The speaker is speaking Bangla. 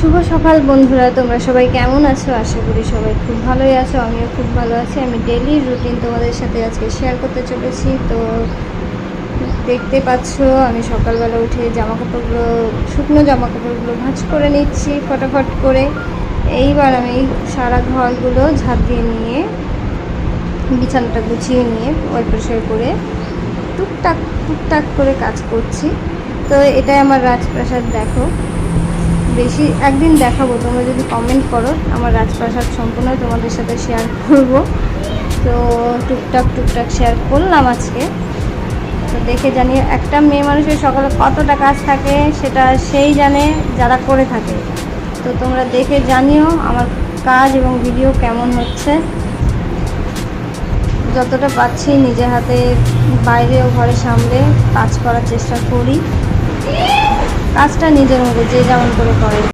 শুভ সকাল বন্ধুরা, তোমরা সবাই কেমন আছো? আশা করি সবাই খুব ভালোই আছো। আমিও খুব ভালো আছি। আমি ডেইলি রুটিন তোমাদের সাথে আজকে শেয়ার করতে চলেছি। তো দেখতে পাচ্ছ আমি সকালবেলা উঠে জামাকাপড়গুলো, শুকনো জামাকাপড়গুলো ভাঁজ করে নিচ্ছি ফটাফট করে। এইবার আমি সারা ঘরগুলো ঝাঁট দিয়ে নিয়ে, বিছানাটা গুছিয়ে নিয়ে পরিষ্কার করে টুকটাক টুকটাক করে কাজ করছি। তো এটাই আমার রাজপ্রাসাদ। দেখো, বেশি একদিন দেখাবো, তোমরা যদি কমেন্ট করো আমার রাজপ্রাসাদ সম্পূর্ণ তোমাদের সাথে শেয়ার করব। তো টুকটাক টুকটাক শেয়ার করলাম আজকে। তো দেখে জানিও, একটা মেয়ে মানুষের সকালে কতটা কাজ থাকে সেটা সেই জানে যারা করে থাকে। তো তোমরা দেখে জানিও আমার কাজ এবং ভিডিও কেমন হচ্ছে। যতটা পাচ্ছি নিজে হাতে বাইরেও ঘরে সামলে কাজ করার চেষ্টা করি। কাজটা নিজের মধ্যে যে যেমন করে করে।